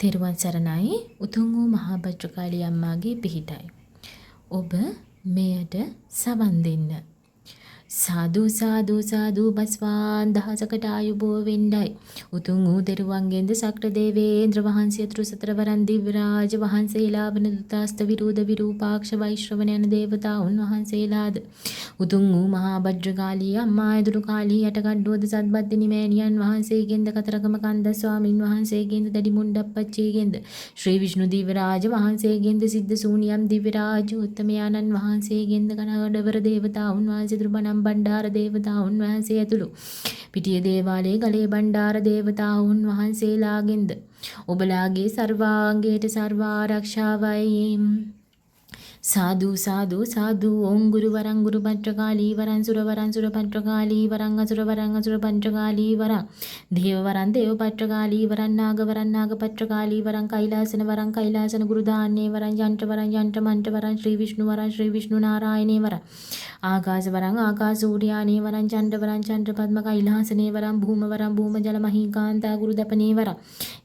තෙරුවන් සරණයි. උතුම් වූ මහා භද්‍රකාళී අම්මාගේ පිහිටයි. ඔබ මෙයට සවන් දෙන්න. සාදු සාදු සාදු බස්වාන් දහසකට ආයුබෝ වෙන්නයි. උතුම් වූ තෙරුවන්ගෙන්ද සක්‍ර දේවේන්ද්‍ර වහන්සේ අතුරු සතරවරන් දිව්‍ය රාජ වහන්සේලා වන දුතාස්ත විරූධ විරූපාක්ෂ වෛශ්‍රවණ යන දේවතාවුන් වහන්සේලාද උතුම් වූ මහා භද්‍රකාළී අම්මා ඇදුරු කාලී යටකඩ්ඩුවද සත්බද්දිනි මෑණියන් වහන්සේගෙන්ද කතරගම කන්ද ස්වාමින් වහන්සේගෙන්ද දැඩි මුණ්ඩප්පච්චිගෙන්ද ශ්‍රී විෂ්ණු දිව්‍ය රාජ වහන්සේගෙන්ද සිද්ධ සූනියම් දිව්‍ය රාජ උත්තමයාණන් වහන්සේගෙන්ද කනගඩවර දේවතාවුන් වහන්සේ දුර්බනම් බණ්ඩාර දේවතාවුන් වහන්සේ ඇතුළු පිටිය දේවාලයේ ගලේ බණ්ඩාර දේවතාවුන් වහන්සේලාගෙන්ද ඔබලාගේ සර්වාංගයට සර්වාරක්ෂාවයි. සාදු සාදු සාදු ඕං ගුරු වරං ගුරු භද්‍රකාළී වරං සුර වරං සුර භද්‍රකාළී වරං අසුර වරං අසුර භද්‍රකාළී වරං දේව වරං දේව භද්‍රකාළී වරං නාග වරං නාග භද්‍රකාළී වරං කෛලාසන වරං කෛලාසන ගුරු දාන්නේ වරං යන්ත්‍ර වරං යන්ත්‍ර මන්ත්‍ර වරං ශ්‍රී විෂ්ණු වරං ශ්‍රී විෂ්ණු නාරායණේ වරං ආකාශ වරං ආකාශ සූර්යානේ වරං චන්ද්‍ර වරං චන්ද්‍ර පද්ම කෛලාසනේ වරං භූම වරං භූම ජල මහීකාන්තා ගුරු දපනේ වරං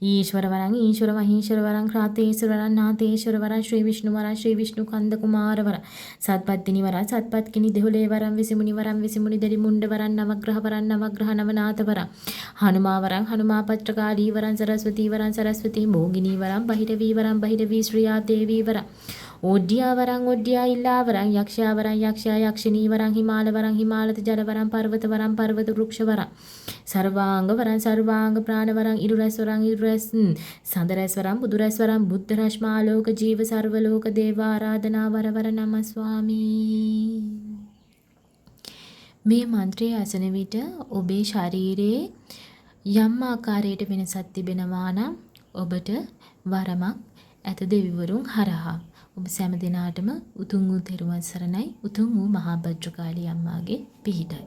ඊශ්වර වරං ඊශ්වර මහීශ්වර වරං ක්‍රාතේශ්වර වරං නාතේශ්වර වරං ශ්‍රී විෂ්ණු වරං ශ්‍රී විෂ්ණු කන්ද කුමාර වරං සත්පත්තිනි වරං සත්පත්කිනි දෙහොලේ වරං විසිමුනි වරං විසිමුනි දෙවි මුණ්ඩ වරං නවග්‍රහ වරං නවග්‍රහ නවනාත වරං හනුමා වරං හනුමා පත්‍රකාලී වරං සරස්වතී වරං සරස්වතී මෝගිනී වරං බහිරවී වරං බහිරවී ශ්‍රියා දේවී වරං ඕඩ්‍යා වරං ඕඩ්‍යා ඉල්ලා වරං යක්ෂයා වරං යක්ෂයා යක්ෂිනී වරං හිමාල වරං හිමාලත ජල වරං පර්වත වරං පර්වත වෘක්ෂ වරං සර්වාංග වරං සර්වාංග ප්‍රාණ වරං ඉරුරැස් වරං ඉරුරැස් සඳරැස් වරං බුදුරැස් වරං බුද්ධ රශ්මාලෝක ජීව සර්ව ලෝක දේව ආරාධනා වරවර නම ස්වාමී. මේ මන්ත්‍රය අසන විට ඔබේ ශරීරයේ යම් ආකාරයකට වෙනසක් තිබෙනවා නම් ඔබට වරමක් ඇත දෙවිවරුන් හරහා. ඔබ සෑම දිනාටම උතුම් වූ තෙරුවන් සරණයි. උතුම් වූ මහා භද්‍රකාළී අම්මාගේ පිහිටයි.